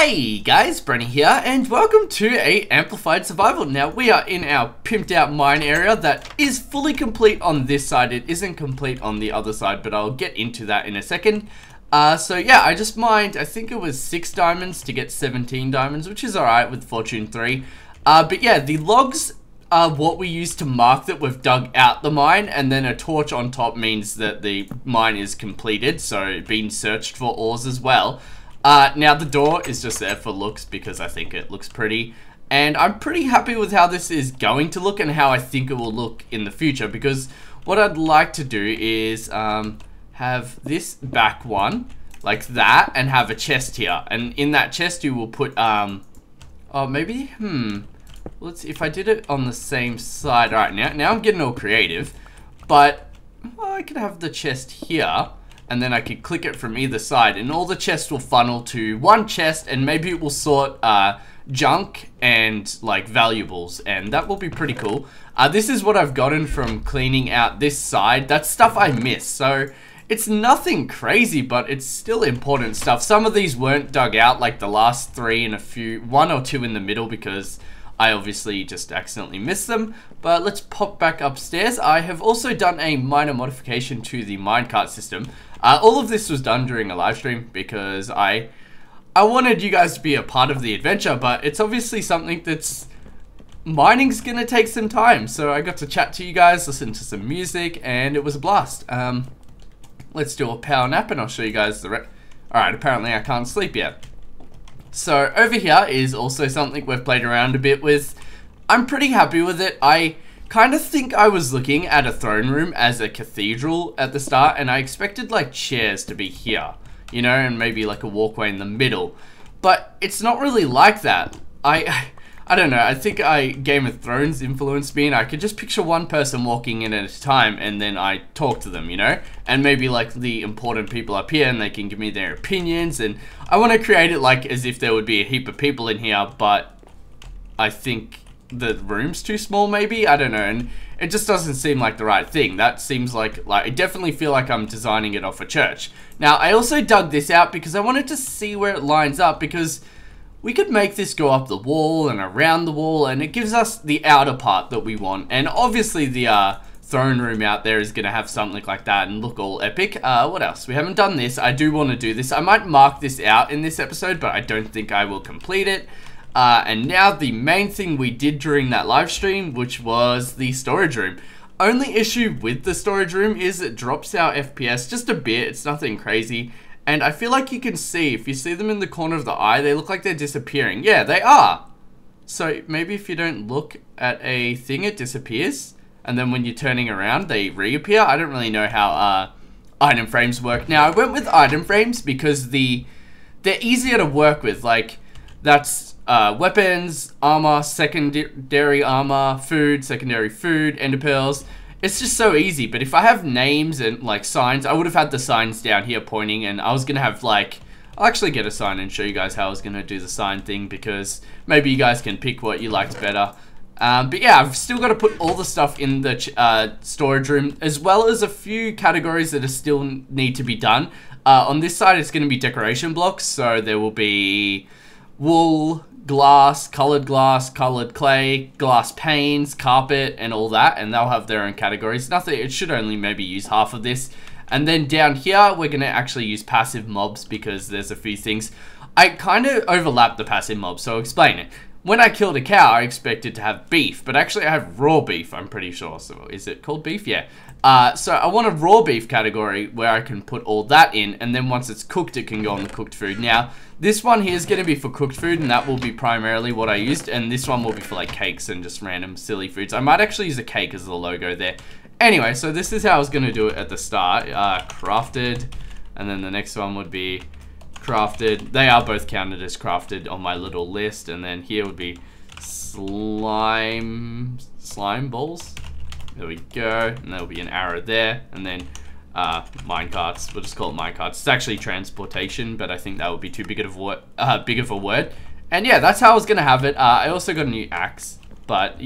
Hey guys, Brenny here, and welcome to a Amplified Survival. Now, we are in our pimped out mine area that is fully complete on this side. It isn't complete on the other side, but I'll get into that in a second. So yeah, I just mined, I think it was 6 diamonds to get 17 diamonds, which is alright with Fortune 3. But yeah, the logs are what we use to mark that we've dug out the mine, and then a torch on top means that the mine is completed, so being searched for ores as well. Now the door is just there for looks because I think it looks pretty, and I'm pretty happy with how this is going to look and how I think it will look in the future, because what I'd like to do is have this back one like that and have a chest here, and in that chest you will put oh maybe let's see if I did it on the same side. Alright, now I'm getting all creative, but I could have the chest here, and then I could click it from either side, and all the chests will funnel to one chest, and maybe it will sort junk and like valuables, and that will be pretty cool. This is what I've gotten from cleaning out this side. That's stuff I missed, so it's nothing crazy, but it's still important stuff. Some of these weren't dug out, like the last 3 and one or two in the middle, because I obviously just accidentally missed them. But let's pop back upstairs. I have also done a minor modification to the minecart system. All of this was done during a live stream because I wanted you guys to be a part of the adventure, but it's obviously something that's... mining's gonna take some time, so I got to chat to you guys, listen to some music, and it was a blast. Let's do a power nap and I'll show you guys the rest. Alright, apparently I can't sleep yet. So over here is also something we've played around a bit with. I'm pretty happy with it. I kind of think I was looking at a throne room as a cathedral at the start, and I expected like chairs to be here, you know, and maybe like a walkway in the middle. But it's not really like that. I don't know, I think Game of Thrones influenced me, and I could just picture one person walking in at a time, and then I talk to them, you know? And maybe like the important people up here, and they can give me their opinions, and I want to create it like as if there would be a heap of people in here, but I think the room's too small maybe? I don't know, and it just doesn't seem like the right thing. That seems like I definitely feel like I'm designing it off a church. Now, I also dug this out because I wanted to see where it lines up, because we could make this go up the wall and around the wall, and it gives us the outer part that we want. And obviously the throne room out there is going to have something like that and look all epic. What else? We haven't done this. I do want to do this. I might mark this out in this episode, but I don't think I will complete it. And now the main thing we did during that live stream, which was the storage room. Only issue with the storage room is it drops our FPS just a bit. It's nothing crazy. And I feel like you can see, if you see them in the corner of the eye, they look like they're disappearing. Yeah, they are. So maybe if you don't look at a thing, it disappears. And then when you're turning around, they reappear. I don't really know how item frames work. Now, I went with item frames because they're easier to work with. Like, that's weapons, armor, secondary armor, food, secondary food, ender pearls. It's just so easy. But if I have names and like signs, I would have had the signs down here pointing, and I was gonna have like, I'll actually get a sign and show you guys how I was gonna do the sign thing, because maybe you guys can pick what you liked better. But yeah, I've still got to put all the stuff in the storage room, as well as a few categories that are still need to be done. On this side, it's gonna be decoration blocks, so there will be wool, glass, colored clay, glass panes, carpet, and all that, and they'll have their own categories. Nothing, it should only maybe use half of this. And then down here, we're gonna actually use passive mobs, because there's a few things. I kind of overlap the passive mobs, so I'll explain it. When I killed a cow, I expected to have beef, but actually I have raw beef, I'm pretty sure. So is it called beef? Yeah. So I want a raw beef category where I can put all that in, and then once it's cooked, it can go on the cooked food. Now, this one here is going to be for cooked food, and that will be primarily what I used, and this one will be for like cakes and just random silly foods. I might actually use a cake as the logo there. Anyway, so this is how I was going to do it at the start. Crafted, and then the next one would be crafted. They are both counted as crafted on my little list, and then here would be slime balls. There we go, and there'll be an arrow there, and then minecarts. We'll just call it minecarts. It's actually transportation, but I think that would be too big of a word. And yeah, that's how I was gonna have it. I also got a new axe, but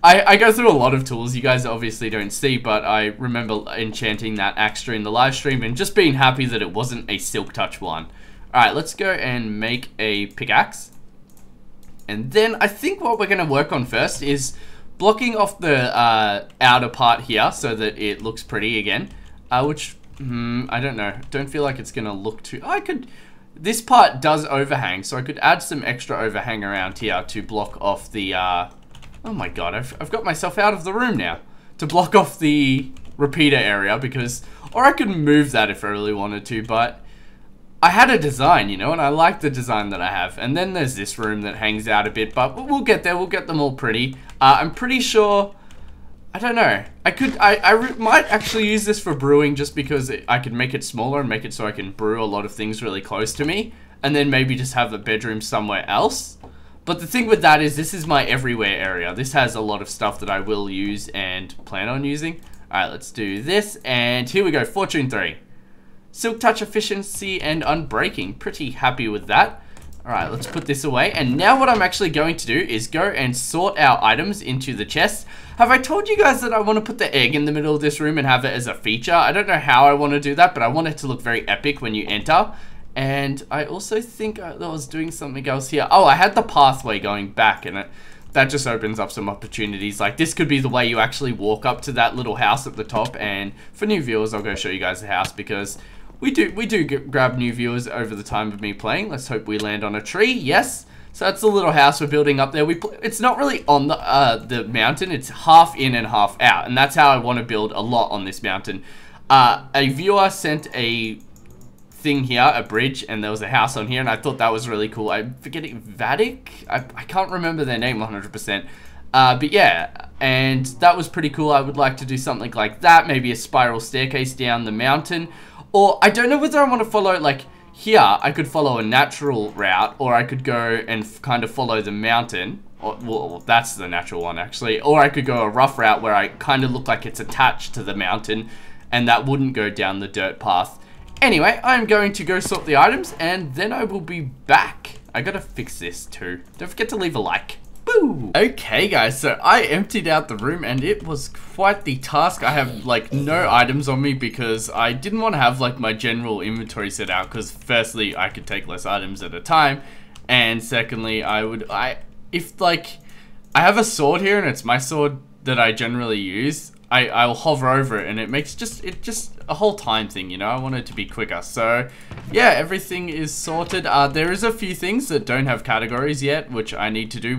I go through a lot of tools you guys obviously don't see, but I remember enchanting that axe during the live stream and just being happy that it wasn't a silk touch one. Alright, let's go and make a pickaxe. And then I think what we're going to work on first is blocking off the outer part here so that it looks pretty again. Which, I don't know. Don't feel like it's going to look too... This part does overhang, so I could add some extra overhang around here to block off the... oh my god, I've got myself out of the room now. To block off the repeater area because... Or I could move that if I really wanted to, but... I had a design, you know, and I like the design that I have. And then there's this room that hangs out a bit, but we'll get there. We'll get them all pretty. I'm pretty sure... I don't know. I might actually use this for brewing just because I could make it smaller and make it so I can brew a lot of things really close to me. And then maybe just have a bedroom somewhere else. But the thing with that is this is my everywhere area. This has a lot of stuff that I will use and plan on using. Alright, let's do this. And here we go, Fortune 3. Silk Touch Efficiency and Unbreaking. Pretty happy with that. Alright, let's put this away. And now what I'm actually going to do is go and sort our items into the chest. Have I told you guys that I want to put the egg in the middle of this room and have it as a feature? I don't know how I want to do that, but I want it to look very epic when you enter. And I also think I was doing something else here. Oh, I had the pathway going back, and that just opens up some opportunities. Like, this could be the way you actually walk up to that little house at the top. And for new viewers, I'll go show you guys the house because... We do grab new viewers over the time of me playing. Let's hope we land on a tree. Yes. So that's the little house we're building up there. It's not really on the mountain. It's half in and half out. And that's how I want to build a lot on this mountain. A viewer sent a thing here, a bridge, and there was a house on here. And I thought that was really cool. I'm forgetting Vatic? I can't remember their name 100%. But yeah, and that was pretty cool. I would like to do something like that. Maybe a spiral staircase down the mountain. Or, I don't know whether I want to follow, like, here, I could follow a natural route, or I could go and kind of follow the mountain. Or, well, that's the natural one, actually. Or I could go a rough route where I kind of look like it's attached to the mountain, and that wouldn't go down the dirt path. Anyway, I'm going to go sort the items, and then I will be back. I gotta fix this, too. Don't forget to leave a like. Boo! Okay guys, so I emptied out the room and it was quite the task. I have like no items on me because I didn't want to have like my general inventory set out because firstly I could take less items at a time, and secondly if like I have a sword here and it's my sword that I generally use, I'll hover over it and it makes just a whole time thing, you know. I want it to be quicker. So yeah, everything is sorted. There is a few things that don't have categories yet, which I need to do,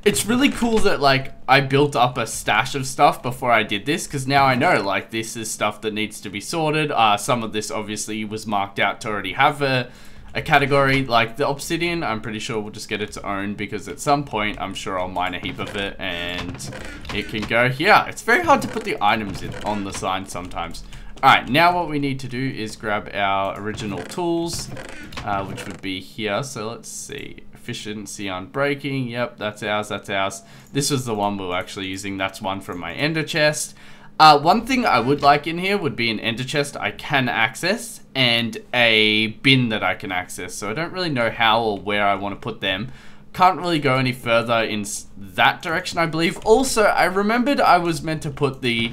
it's really cool that like I built up a stash of stuff before I did this, because now I know like this is stuff that needs to be sorted. Some of this obviously was marked out to already have a category. Like the obsidian, I'm pretty sure will just get its own, because at some point I'm sure I'll mine a heap of it and it can go here. It's very hard to put the items on the sign sometimes. Alright, now what we need to do is grab our original tools, which would be here. So let's see, efficiency on breaking. Yep, that's ours, that's ours. This was the one we were actually using. That's one from my ender chest. One thing I would like in here would be an ender chest I can access and a bin that I can access. So I don't really know how or where I want to put them. Can't really go any further in that direction, I believe. Also, I remembered I was meant to put the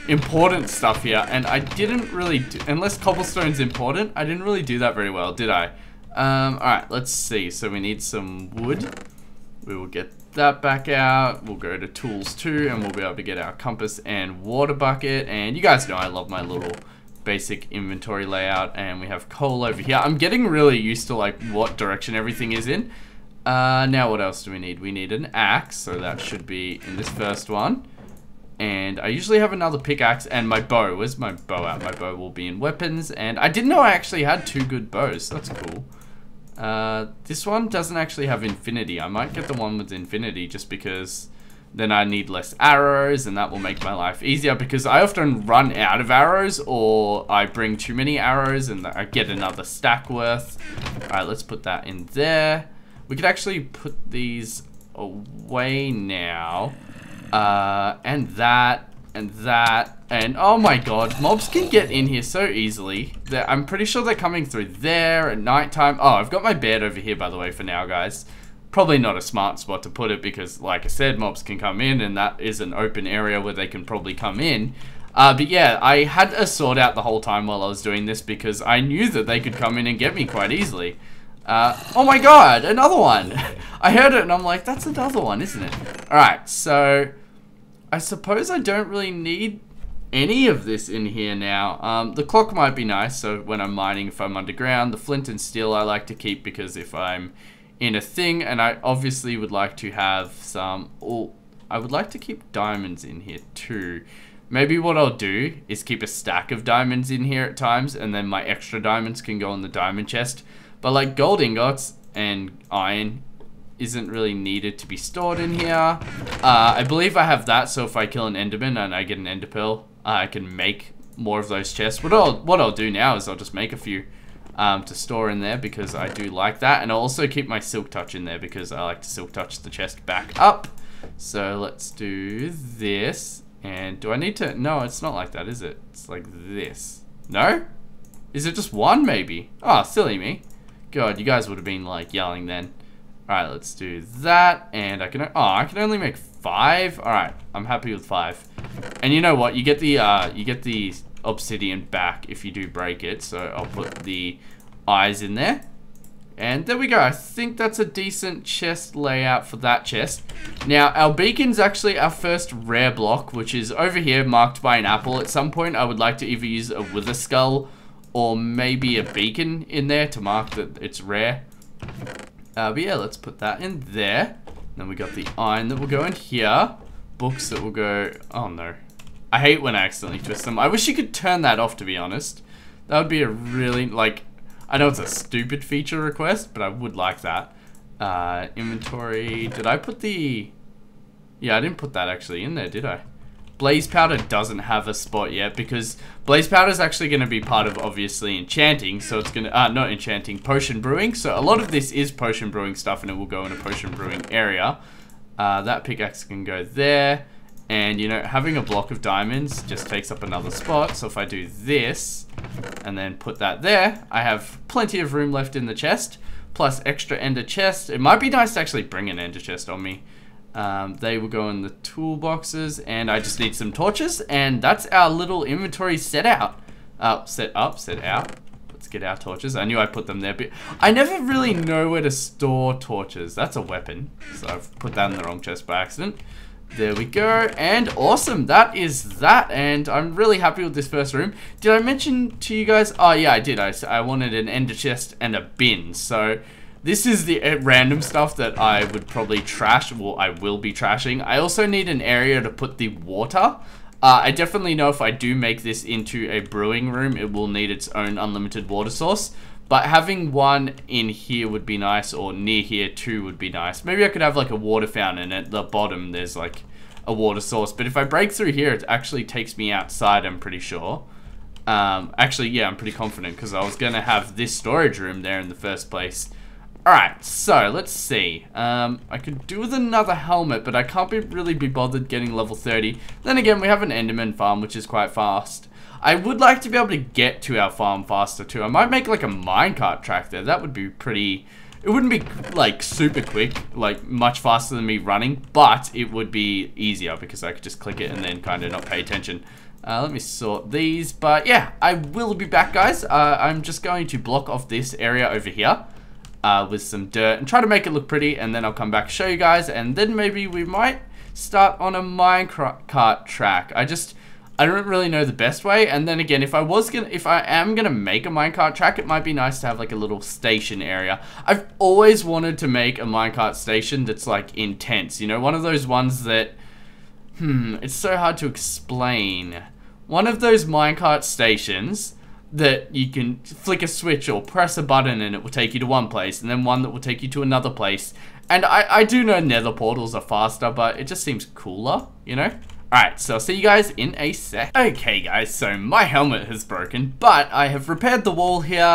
important stuff here, and I didn't really do, unless cobblestone's important, I didn't really do that very well, did I? Alright, let's see. So we need some wood. We will get that back out. We'll go to tools 2 and we'll be able to get our compass and water bucket. And you guys know I love my little basic inventory layout. And we have coal over here. I'm getting really used to like what direction everything is in. Now what else do we need? We need an axe, so that should be in this first one. And I usually have another pickaxe and my bow. Where's my bow at? My bow will be in weapons. And I didn't know I actually had 2 good bows. That's cool. This one doesn't actually have infinity. I might get the one with infinity just because then I need less arrows and that will make my life easier, because I often run out of arrows or I bring too many arrows and I get another stack worth. Alright, let's put that in there. We could actually put these away now. And that, and oh my god, mobs can get in here so easily. I'm pretty sure they're coming through there at nighttime. Oh, I've got my bed over here, by the way, for now, guys. Probably not a smart spot to put it because, like I said, mobs can come in and that is an open area where they can probably come in. But yeah, I had a sword out the whole time while I was doing this because I knew that they could come in and get me quite easily. Oh my god, another one! I heard it and I'm like, that's another one, isn't it? Alright, so I suppose I don't really need any of this in here now. The clock might be nice, so when I'm mining, if I'm underground, the flint and steel I like to keep because if I'm in a thing, and I obviously would like to have some, I would like to keep diamonds in here too. Maybe what I'll do is keep a stack of diamonds in here at times, and then my extra diamonds can go in the diamond chest. But like gold ingots and iron isn't really needed to be stored in here. I believe I have that, so if I kill an enderman and I get an ender pearl, I can make more of those chests. What I'll do now is I'll just make a few to store in there because I do like that. And I'll also keep my silk touch in there because I like to silk touch the chest back up. So let's do this. And do I need to? No, it's not like that, is it? It's like this. No? Is it just one maybe? Oh, silly me. God, you guys would have been like yelling then. Alright, let's do that. And I can only make 5. Alright, I'm happy with 5. And you know what? You get the obsidian back if you do break it. So I'll put the eyes in there. And there we go. I think that's a decent chest layout for that chest. Now, our beacon's actually our first rare block, which is over here marked by an apple. At some point, I would like to either use a wither skull or maybe a beacon in there to mark that it's rare. But yeah, let's put that in there. Then we got the iron that will go in here. Books that will go... Oh no. I hate when I accidentally twist them. I wish you could turn that off, to be honest. That would be a really, like... I know it's a stupid feature request, but I would like that. Inventory... Did I put the... Yeah, I didn't put that actually in there, did I? Blaze powder doesn't have a spot yet because blaze powder is actually going to be part of obviously enchanting, so it's going to not enchanting, potion brewing. So a lot of this is potion brewing stuff and it will go in a potion brewing area. That pickaxe can go there, and you know, having a block of diamonds just takes up another spot. So if I do this and then put that there, I have plenty of room left in the chest plus extra ender chest. It might be nice to actually bring an ender chest on me. They will go in the toolboxes, and I just need some torches, and that's our little inventory set out. Set out. Let's get our torches. I knew I put them there, but I never really know where to store torches. That's a weapon, so I've put that in the wrong chest by accident. There we go, and awesome, that is that, and I'm really happy with this first room. Did I mention to you guys? Oh yeah, I did. I wanted an ender chest and a bin, so... This is the random stuff that I would probably trash, well, I will be trashing. I also need an area to put the water. I definitely know if I do make this into a brewing room, it will need its own unlimited water source. But having one in here would be nice, or near here too would be nice. Maybe I could have like a water fountain at the bottom, there's like a water source. But if I break through here, it actually takes me outside, I'm pretty sure. Actually, yeah, I'm pretty confident because I was going to have this storage room there in the first place. Alright, so let's see. I could do with another helmet, but I can't really be bothered getting level 30. Then again, we have an enderman farm, which is quite fast. I would like to be able to get to our farm faster too. I might make like a minecart track there. That would be pretty... It wouldn't be like super quick, like much faster than me running, but it would be easier because I could just click it and then kind of not pay attention. Let me sort these, but yeah, I will be back, guys. I'm just going to block off this area over here. With some dirt and try to make it look pretty, and then I'll come back and show you guys, and then maybe we might start on a minecart track. I don't really know the best way, and then again, if I am gonna make a minecart track, it might be nice to have like a little station area. I've always wanted to make a minecart station that's like intense, you know, one of those ones that it's so hard to explain. One of those minecart stations that you can flick a switch or press a button and it will take you to one place, and then one that will take you to another place. And I do know nether portals are faster, but it just seems cooler, you know? Alright, so I'll see you guys in a sec. Okay guys, so my helmet has broken, but I have repaired the wall here.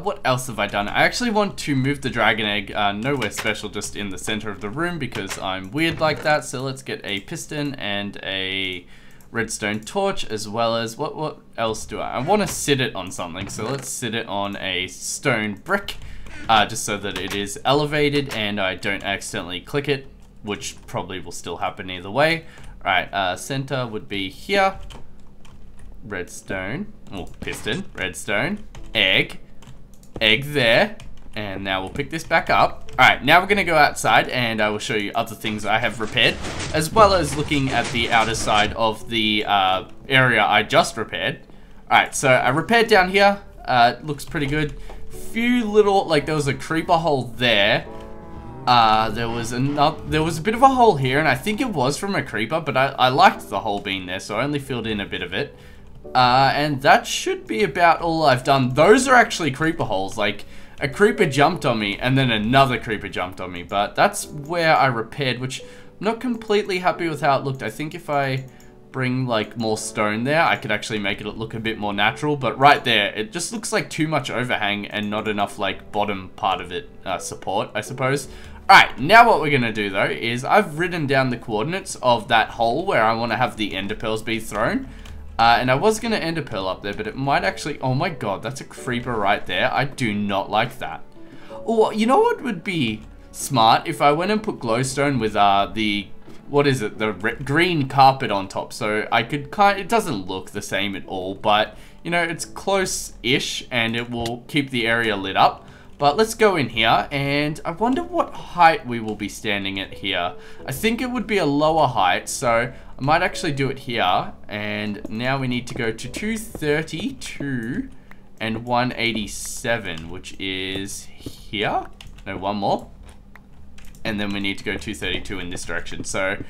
What else have I done? I actually want to move the dragon egg, nowhere special, just in the center of the room because I'm weird like that. So let's get a piston and a redstone torch, as well as what else do I want to sit it on something, so let's sit it on a stone brick, just so that it is elevated and I don't accidentally click it, which probably will still happen either way. Alright, center would be here, redstone. Oh, piston, redstone, egg there. And now we'll pick this back up. Alright, now we're going to go outside and I will show you other things I have repaired, as well as looking at the outer side of the area I just repaired. Alright, so I repaired down here. It looks pretty good. Few little, like there was a creeper hole there. There was a bit of a hole here, and I think it was from a creeper, but I liked the hole being there, so I only filled in a bit of it. And that should be about all I've done. Those are actually creeper holes, like a creeper jumped on me and then another creeper jumped on me, but that's where I repaired, which I'm not completely happy with how it looked. I think if I bring like more stone there, I could actually make it look a bit more natural, but right there, it just looks like too much overhang and not enough like bottom part of it support, I suppose. Alright, now what we're going to do though is I've written down the coordinates of that hole where I want to have the ender pearls be thrown. And I was going to ender pearl up there, but it might actually... Oh my god, that's a creeper right there. I do not like that. Oh, you know what would be smart? If I went and put glowstone with the... What is it? The green carpet on top. So I could kind of... It doesn't look the same at all, but... You know, it's close-ish and it will keep the area lit up. But let's go in here, and I wonder what height we will be standing at here. I think it would be a lower height, so I might actually do it here. And now we need to go to 232 and 187, which is here. No, one more. And then we need to go 232 in this direction. So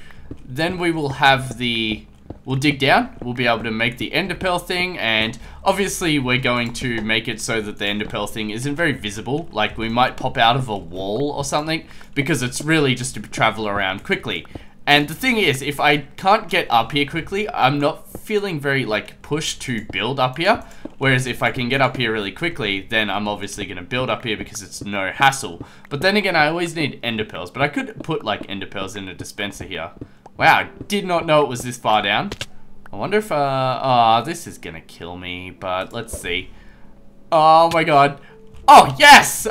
then we will have the... We'll dig down, we'll be able to make the ender pearl thing, and obviously we're going to make it so that the ender pearl thing isn't very visible. Like we might pop out of a wall or something, because it's really just to travel around quickly. And the thing is, if I can't get up here quickly, I'm not feeling very like pushed to build up here. Whereas if I can get up here really quickly, then I'm obviously going to build up here because it's no hassle. But then again, I always need ender pearls, but I could put like ender pearls in a dispenser here. Wow, I did not know it was this far down. I wonder if, oh, this is gonna kill me, but let's see. Oh my god. Oh, yes!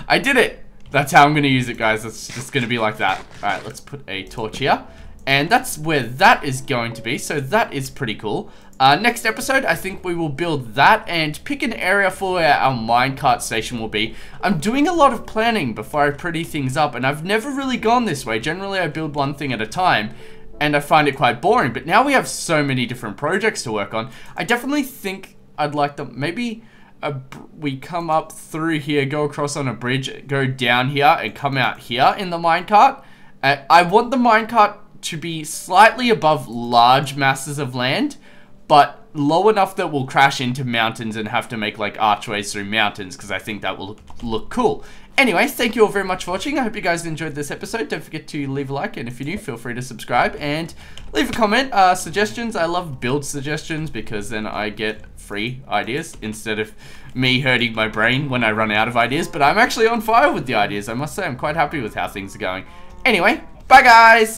I did it! That's how I'm gonna use it, guys. It's just gonna be like that. Alright, let's put a torch here. And that's where that is going to be, so that is pretty cool. Next episode, I think we will build that and pick an area for where our minecart station will be. I'm doing a lot of planning before I pretty things up, and I've never really gone this way. Generally, I build one thing at a time, and I find it quite boring. But now we have so many different projects to work on. I definitely think I'd like them. Maybe we come up through here, go across on a bridge, go down here, and come out here in the minecart. I want the minecart to be slightly above large masses of land, but low enough that we'll crash into mountains and have to make like archways through mountains, because I think that will look cool. Anyway, thank you all very much for watching. I hope you guys enjoyed this episode. Don't forget to leave a like, and if you're new, feel free to subscribe and leave a comment. Suggestions, I love build suggestions because then I get free ideas instead of me hurting my brain when I run out of ideas. But I'm actually on fire with the ideas. I must say I'm quite happy with how things are going. Anyway, bye guys!